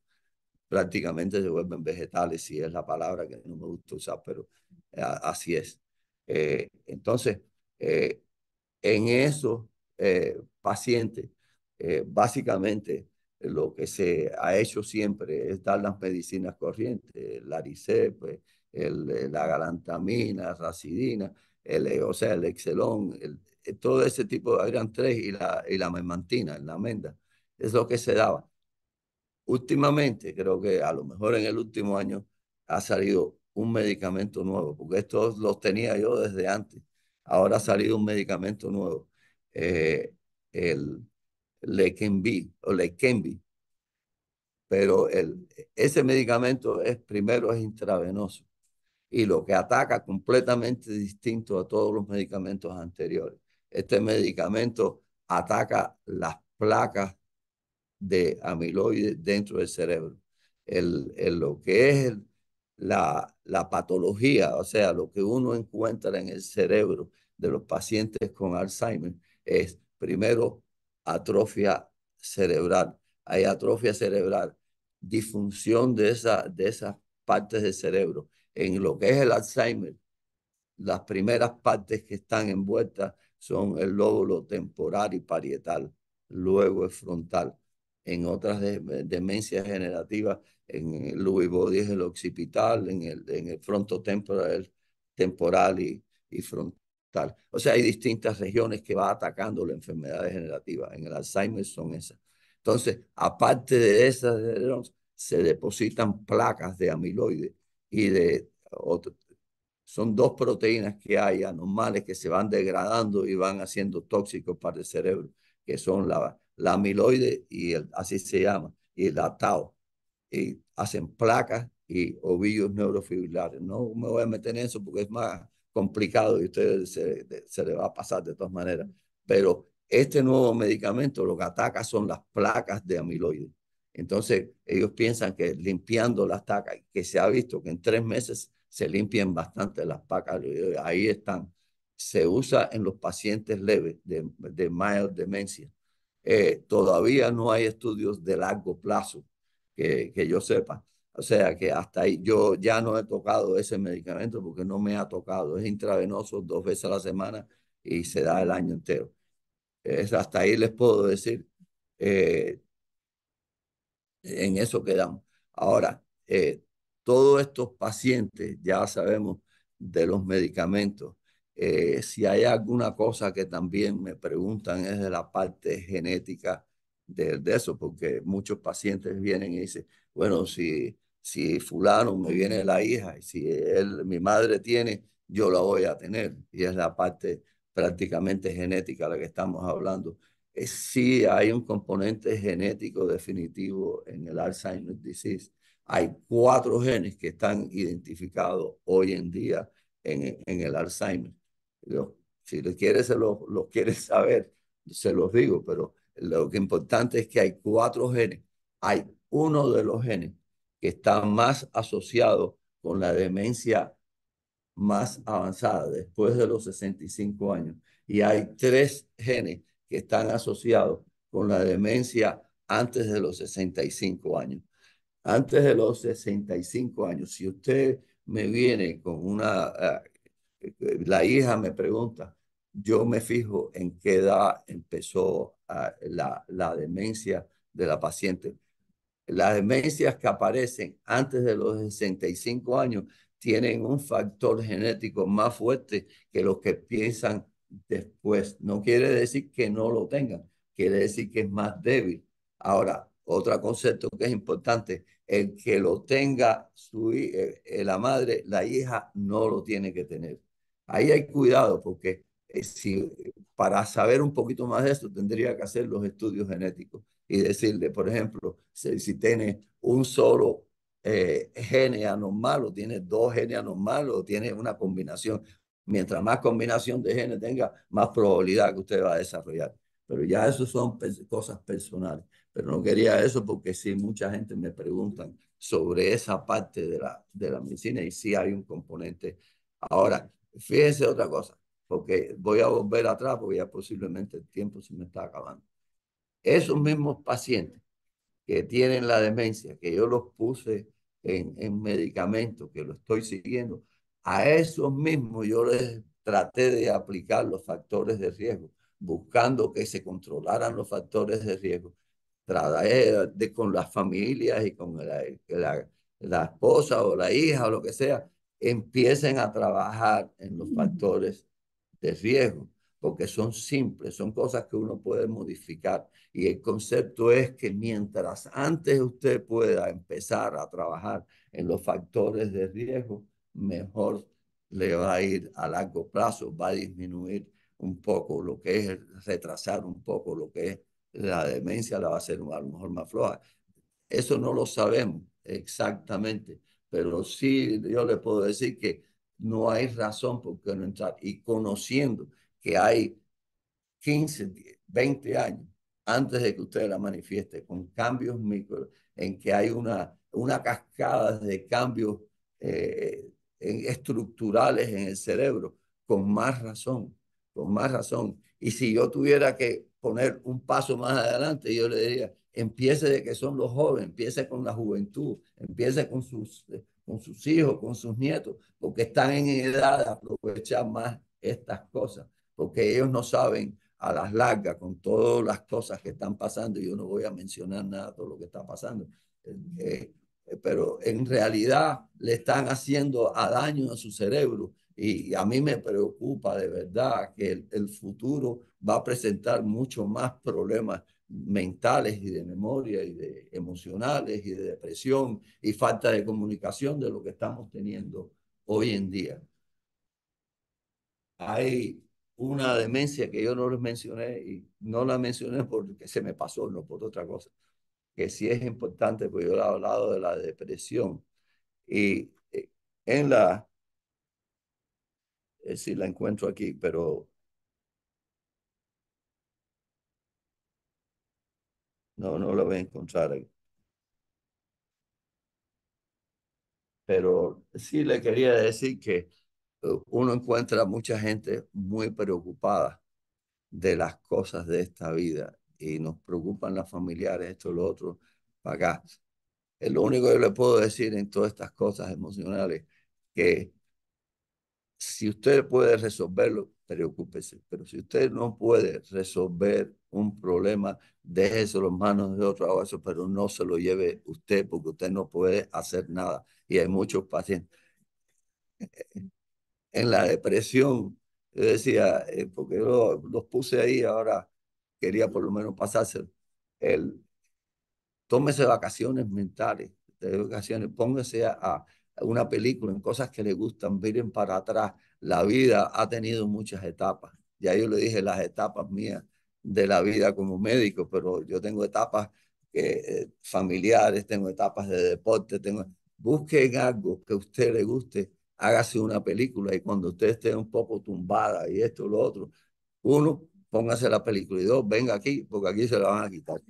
Prácticamente se vuelven vegetales, si es la palabra que no me gusta usar, pero así es. Entonces, eh, en esos pacientes, básicamente lo que se ha hecho siempre es dar las medicinas corrientes, el Aricept, pues, la galantamina, racidina, o sea, el Excelón, todo ese tipo, eran tres, y la memantina, la menda, es lo que se daba. Últimamente, creo que a lo mejor en el último año ha salido un medicamento nuevo, porque estos los tenía yo desde antes. Ahora ha salido un medicamento nuevo, el Leqembi o Leqembi, pero ese medicamento primero es intravenoso y lo que ataca completamente distinto a todos los medicamentos anteriores. Este medicamento ataca las placas de amiloides dentro del cerebro. Lo que es la patología, o sea, lo que uno encuentra en el cerebro de los pacientes con Alzheimer es primero atrofia cerebral. Hay atrofia cerebral, disfunción de esas partes del cerebro. En lo que es el Alzheimer, las primeras partes que están envueltas son el lóbulo temporal y parietal, luego el frontal. En otras demencias generativas, en el Lewy body es el occipital, en el frontotemporal temporal y frontal. O sea, hay distintas regiones que va atacando la enfermedad degenerativa. En el Alzheimer son esas. Entonces, aparte de esas, se depositan placas de amiloide y de otro, son dos proteínas que hay anormales que se van degradando y van haciendo tóxicos para el cerebro, que son la amiloide y así se llama, y la tau. Y hacen placas y ovillos neurofibrilares. No me voy a meter en eso porque es más complicado y a ustedes se le va a pasar de todas maneras. Pero este nuevo medicamento lo que ataca son las placas de amiloide. Entonces, ellos piensan que limpiando las placas, que se ha visto que en 3 meses se limpian bastante las placas, ahí están. Se usa en los pacientes leves de mild demencia. Todavía no hay estudios de largo plazo que yo sepa. O sea que hasta ahí yo ya no he tocado ese medicamento porque no me ha tocado. Es intravenoso 2 veces a la semana y se da el año entero. Hasta ahí les puedo decir. Eh, en eso quedamos. Ahora, todos estos pacientes, ya sabemos de los medicamentos. Si hay alguna cosa que también me preguntan es de la parte genética de eso, porque muchos pacientes vienen y dicen, bueno, si fulano me viene la hija, y si mi madre tiene, yo la voy a tener. Y es la parte prácticamente genética la que estamos hablando. Sí hay un componente genético definitivo en el Alzheimer's disease. Hay 4 genes que están identificados hoy en día en el Alzheimer. Si lo quieres, lo quieres saber, se los digo, pero lo que importante es que hay 4 genes. Hay uno de los genes que está más asociado con la demencia más avanzada, después de los 65 años. Y hay 3 genes que están asociados con la demencia antes de los 65 años. Antes de los 65 años, si usted me viene con la hija me pregunta, yo me fijo en qué edad empezó la demencia de la paciente. Las demencias que aparecen antes de los 65 años tienen un factor genético más fuerte que los que piensan después. No quiere decir que no lo tengan, quiere decir que es más débil. Ahora, otro concepto que es importante, el que lo tenga la madre, la hija no lo tiene que tener. Ahí hay cuidado porque para saber un poquito más de esto tendría que hacer los estudios genéticos y decirle, por ejemplo, si tiene un solo gene anormal o tiene 2 genes anormales o tiene una combinación. Mientras más combinación de genes tenga, más probabilidad que usted va a desarrollar. Pero ya eso son cosas personales. Pero no quería eso porque sí, mucha gente me preguntan sobre esa parte de la medicina y sí hay un componente. Ahora, fíjense otra cosa, porque voy a volver atrás porque ya posiblemente el tiempo se me está acabando. Esos mismos pacientes que tienen la demencia, que yo los puse en medicamentos, que lo estoy siguiendo, a esos mismos yo les traté de aplicar los factores de riesgo, buscando que se controlaran los factores de riesgo, tratar con las familias y con la esposa o la hija o lo que sea, empiecen a trabajar en los factores de riesgo, porque son simples, son cosas que uno puede modificar. Y el concepto es que mientras antes usted pueda empezar a trabajar en los factores de riesgo, mejor le va a ir a largo plazo, va a disminuir un poco lo que es retrasar un poco lo que es la demencia, la va a hacer a lo mejor más floja. Eso no lo sabemos exactamente, pero sí yo le puedo decir que no hay razón por qué no entrar. Y conociendo que hay 15, 20 años antes de que usted la manifieste, con cambios micro, en que hay una cascada de cambios estructurales en el cerebro, con más razón, con más razón. Y si yo tuviera que poner un paso más adelante, yo le diría, empiece de que son los jóvenes, empiece con la juventud, empiece con sus hijos, con sus nietos, porque están en edad de aprovechar más estas cosas, porque ellos no saben a las largas con todas las cosas que están pasando. Yo no voy a mencionar nada de todo lo que está pasando, eh, pero en realidad le están haciendo a daño a su cerebro y a mí me preocupa de verdad que el futuro va a presentar mucho más problemas mentales y de memoria y de emocionales y de depresión y falta de comunicación de lo que estamos teniendo hoy en día. Hay una demencia que yo no les mencioné y no la mencioné porque se me pasó, no por otra cosa, que sí es importante, porque yo he hablado de la depresión y en la, si la encuentro aquí, pero no la voy a encontrar ahí. Pero sí le quería decir que uno encuentra mucha gente muy preocupada de las cosas de esta vida y nos preocupan las familiares, esto, lo otro, para acá. Es lo único que le puedo decir en todas estas cosas emocionales, que si usted puede resolverlo, preocúpese. Pero si usted no puede resolver un problema, déjeselo en manos de otro, haga eso, pero no se lo lleve usted porque usted no puede hacer nada. Y hay muchos pacientes en la depresión. Yo decía, porque yo los puse ahí, ahora quería por lo menos pasárselo. El, tómese vacaciones mentales, de vacaciones, póngase a una película en cosas que le gustan, miren para atrás. La vida ha tenido muchas etapas. Ya yo le dije las etapas mías de la vida como médico, pero yo tengo etapas familiares, tengo etapas de deporte, busquen algo que a usted le guste, hágase una película y cuando usted esté un poco tumbada y esto, lo otro, uno, póngase la película y dos, venga aquí, porque aquí se la van a quitar.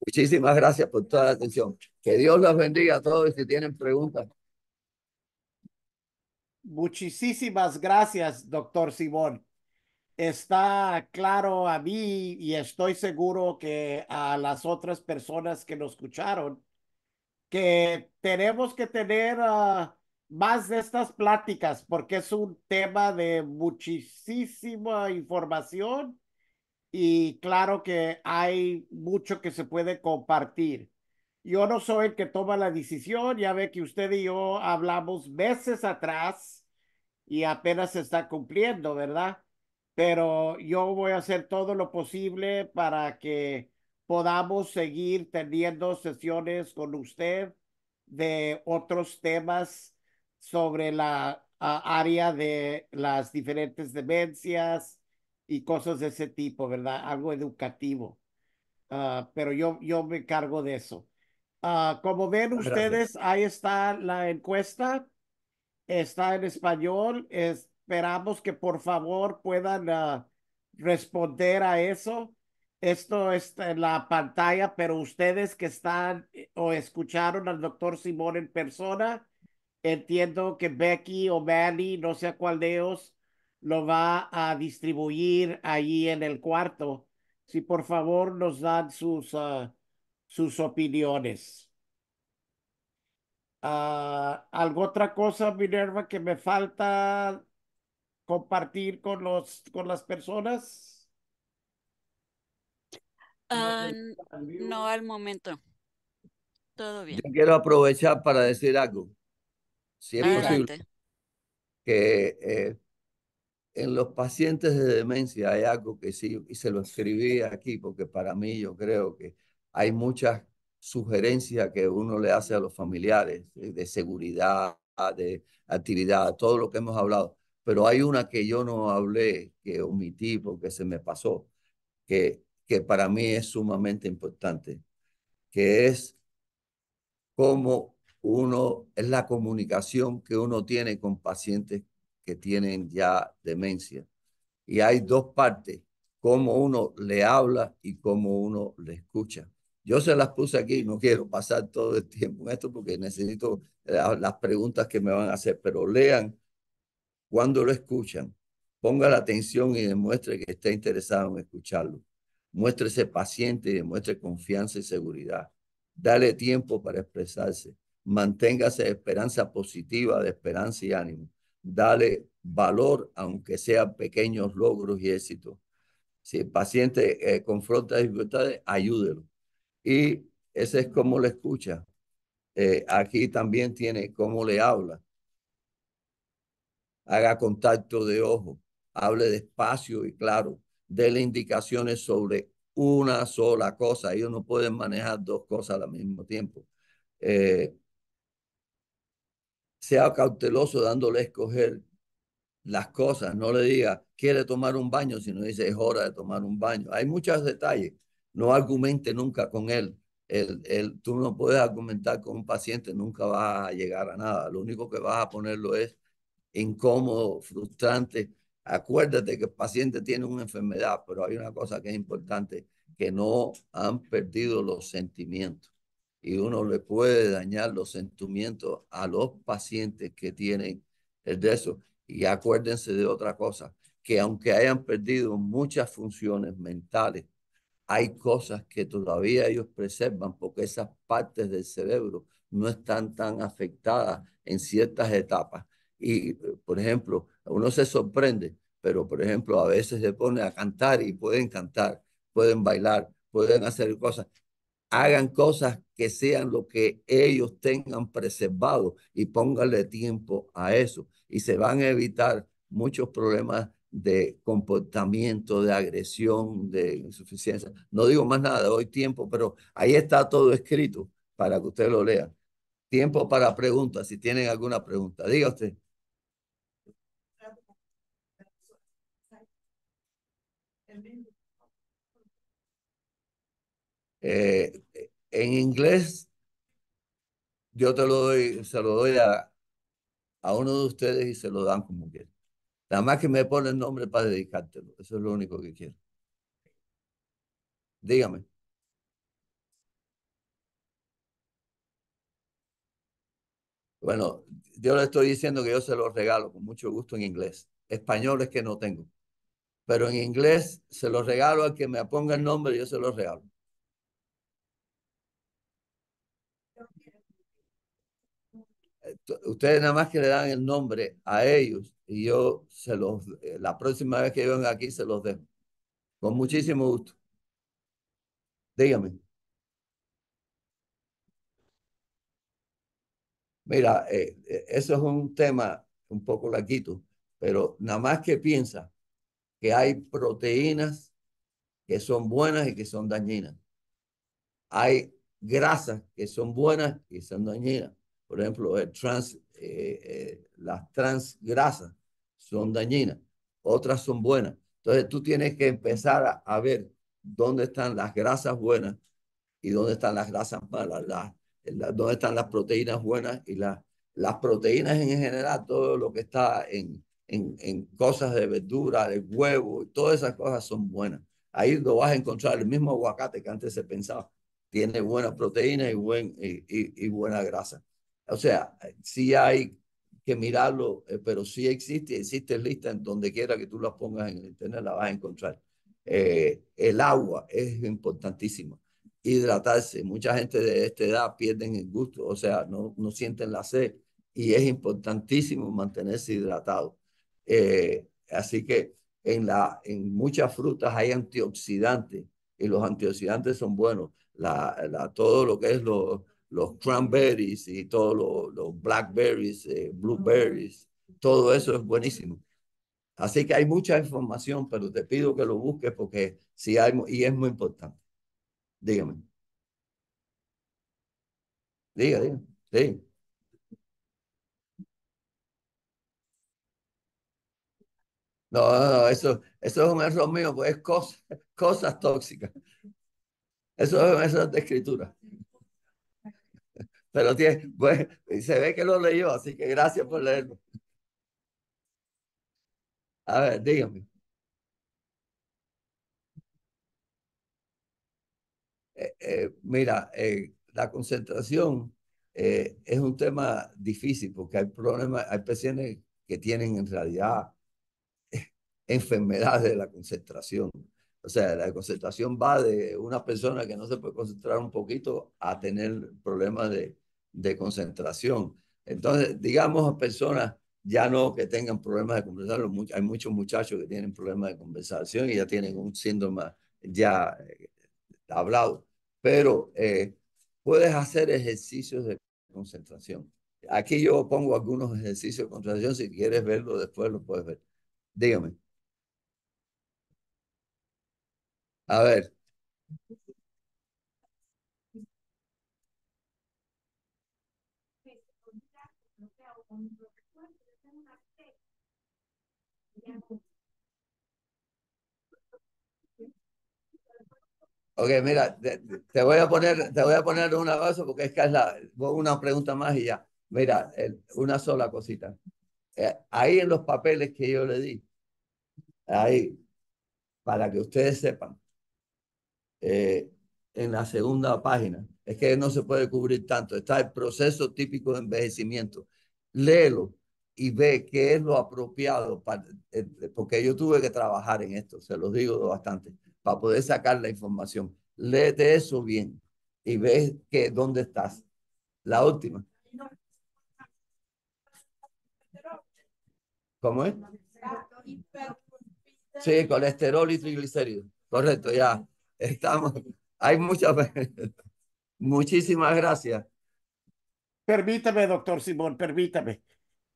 Muchísimas gracias por toda la atención. Que Dios los bendiga a todos y si tienen preguntas. Muchísimas gracias, doctor Simón. Está claro a mí y estoy seguro que a las otras personas que nos escucharon que tenemos que tener más de estas pláticas porque es un tema de muchísima información y claro que hay mucho que se puede compartir. Yo no soy el que toma la decisión, ya ve que usted y yo hablamos meses atrás y apenas se está cumpliendo, ¿verdad? Pero yo voy a hacer todo lo posible para que podamos seguir teniendo sesiones con usted de otros temas sobre la área de las diferentes demencias y cosas de ese tipo, ¿verdad? Algo educativo. Pero yo me cargo de eso. Como ven Gracias. ustedes, ahí está la encuesta, está en español. Esperamos que por favor puedan responder a eso. Esto está en la pantalla, pero ustedes que están o escucharon al doctor Simón en persona, entiendo que Becky o Manny, no sé a cuál de ellos, lo va a distribuir allí en el cuarto. Si por favor nos dan sus opiniones. ¿Algo otra cosa, Minerva, que me falta compartir con con las personas? Ah, no al momento. Todo Yo bien. quiero aprovechar para decir algo, si es Diga, posible, Adelante. que en los pacientes de demencia hay algo que sí, y se lo escribí aquí, porque para mí yo creo que hay muchas sugerencias que uno le hace a los familiares de seguridad de actividad, todo lo que hemos hablado. Pero hay una que yo no hablé, que omití porque se me pasó, que para mí es sumamente importante, que es cómo es la comunicación que uno tiene con pacientes que tienen ya demencia. Y hay dos partes, cómo uno le habla y cómo uno le escucha. Yo se las puse aquí, no quiero pasar todo el tiempo en esto porque necesito las preguntas que me van a hacer, pero lean cuando lo escuchan, ponga la atención y demuestre que está interesado en escucharlo. Muéstrese paciente y demuestre confianza y seguridad. Dale tiempo para expresarse. Manténgase de esperanza positiva, de esperanza y ánimo. Dale valor, aunque sean pequeños logros y éxitos. Si el paciente confronta dificultades, ayúdelo. Y ese es cómo le escucha. Aquí también tiene cómo le habla. Haga contacto de ojo, hable despacio y claro, déle indicaciones sobre una sola cosa. Ellos no pueden manejar dos cosas al mismo tiempo. Eh, sea cauteloso dándole a escoger las cosas. No le diga, quiere tomar un baño, sino dice, es hora de tomar un baño. Hay muchos detalles. No argumente nunca con él. Tú no puedes argumentar con un paciente, nunca vas a llegar a nada. Lo único que vas a ponerlo es incómodo, frustrante. Acuérdate que el paciente tiene una enfermedad, pero hay una cosa que es importante, que no han perdido los sentimientos. Y uno le puede dañar los sentimientos a los pacientes que tienen el de eso. Y acuérdense de otra cosa, que aunque hayan perdido muchas funciones mentales, hay cosas que todavía ellos preservan porque esas partes del cerebro no están tan afectadas en ciertas etapas. Y, por ejemplo, uno se sorprende, pero, por ejemplo, a veces se pone a cantar, pueden bailar, pueden hacer cosas. Hagan cosas que sean lo que ellos tengan preservado y pónganle tiempo a eso. Y se van a evitar muchos problemas de comportamiento, de agresión, de insuficiencia. No digo más nada, doy tiempo, pero ahí está todo escrito para que usted lo lea. Tiempo para preguntas, si tienen alguna pregunta. Diga usted. Eh, en inglés, yo te lo doy, se lo doy a uno de ustedes y se lo dan como quieran. Nada más que me pone el nombre para dedicártelo. Eso es lo único que quiero. Dígame. Bueno, yo le estoy diciendo que yo se los regalo con mucho gusto en inglés. Español es que no tengo. Pero en inglés se los regalo al que me ponga el nombre y yo se los regalo. Ustedes nada más que le dan el nombre a ellos y yo la próxima vez que venga aquí se los dejo. Con muchísimo gusto. Dígame. Mira, eso es un tema un poco laquito, pero nada más que piensa que hay proteínas que son buenas y que son dañinas. Hay grasas que son buenas y son dañinas. Por ejemplo, las transgrasas son dañinas, otras son buenas. Entonces tú tienes que empezar a ver dónde están las grasas buenas y dónde están las grasas malas, dónde están las proteínas buenas y las proteínas en general, todo lo que está en cosas de verdura, de huevo, todas esas cosas son buenas. Ahí lo vas a encontrar, el mismo aguacate que antes se pensaba, tiene buena proteína y buena grasa. O sea, sí hay que mirarlo, pero sí existe lista en donde quiera que tú las pongas en el internet, la vas a encontrar. El agua es importantísima, hidratarse. Mucha gente de esta edad pierden el gusto, o sea, no sienten la sed y es importantísimo mantenerse hidratado. Así que en muchas frutas hay antioxidantes y los antioxidantes son buenos. Todo lo que es los cranberries y todos los blackberries, blueberries, todo eso es buenísimo. Así que hay mucha información, pero te pido que lo busques porque sí hay, y es muy importante. Dígame. Diga. Sí. No, eso es un error mío, pues es cosas tóxicas. Eso es un error de escritura. Pero tiene, pues, se ve que lo leyó, así que gracias por leerlo. A ver, dígame. Mira, la concentración es un tema difícil porque hay problemas, hay pacientes que tienen en realidad enfermedades de la concentración. O sea, la concentración va de una persona que no se puede concentrar un poquito a tener problemas de concentración. Entonces, digamos a personas ya no que tengan problemas de conversación, hay muchos muchachos que tienen problemas de conversación y ya tienen un síndrome ya hablado, pero puedes hacer ejercicios de concentración. Aquí yo pongo algunos ejercicios de concentración, si quieres verlo después lo puedes ver. Dígame. A ver, ok, mira, te voy a poner una cosa porque es que es una pregunta más y ya. Mira, una sola cosita. Ahí en los papeles que yo le di, ahí, para que ustedes sepan, eh, en la segunda página, es que no se puede cubrir tanto, está el proceso típico de envejecimiento. Léelo y ve qué es lo apropiado, porque yo tuve que trabajar en esto, se los digo bastante, para poder sacar la información. Léete eso bien y ves que dónde estás. La última. ¿Cómo es? Sí, colesterol y triglicéridos. Correcto, ya estamos. Hay muchas. Muchísimas gracias. Permítame, doctor Simón, permítame.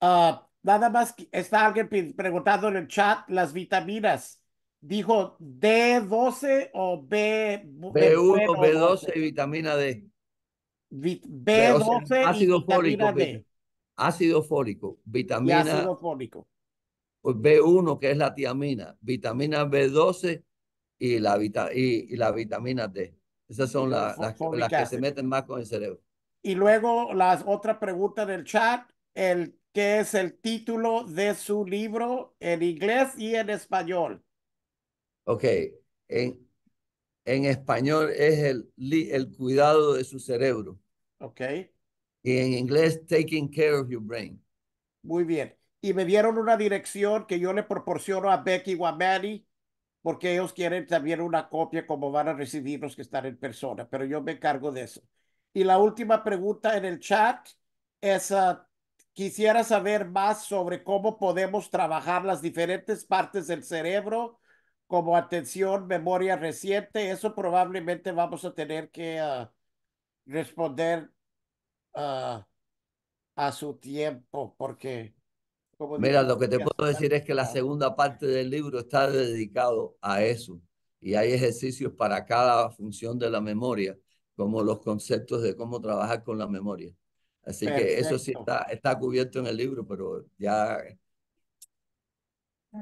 Nada más está alguien preguntando en el chat las vitaminas. ¿Dijo D12 o B B uno, bueno b 12 12? y vitamina D. O sea, B12 y ácido fólico, vitamina D ácido fólico, y vitamina ácido fólico. B1, que es la tiamina, vitamina B12 y la vitamina D. Esas Y son luego las folic que se acid. meten más con el cerebro. Y luego la otra pregunta del chat, ¿qué es el título de su libro en inglés y en español? Ok, en, en español es el cuidado de su cerebro ¿Ok? y en inglés Taking Care of Your Brain. Muy bien. Y me dieron una dirección que yo le proporciono a Becky o a Manny, porque ellos quieren también una copia como van a recibir los que están en persona, pero yo me encargo de eso. Y la última pregunta en el chat es, quisiera saber más sobre cómo podemos trabajar las diferentes partes del cerebro, como atención, memoria reciente. Eso probablemente vamos a tener que responder ah, a su tiempo, porque, como Mira, dijimos, lo que te ya puedo está decir es que la limitado. segunda parte del libro está dedicado a eso y hay ejercicios para cada función de la memoria, como los conceptos de cómo trabajar con la memoria. Así que eso sí Perfecto. está cubierto en el libro, pero ya,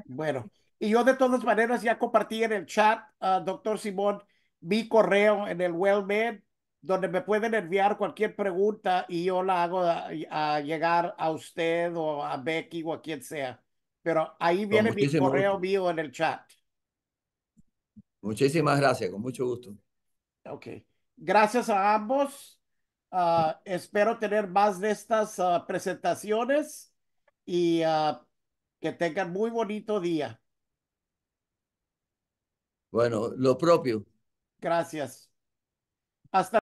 Bueno, y yo de todas maneras ya compartí en el chat, doctor Simón, mi correo en el WellMed, donde me pueden enviar cualquier pregunta y yo la hago a llegar a usted o a Becky o a quien sea. Pero ahí con viene mi muchísimo correo gusto. mío en el chat. Muchísimas gracias, con mucho gusto. Ok. Gracias a ambos. Espero tener más de estas presentaciones y que tengan muy bonito día. Bueno, lo propio. Gracias. Hasta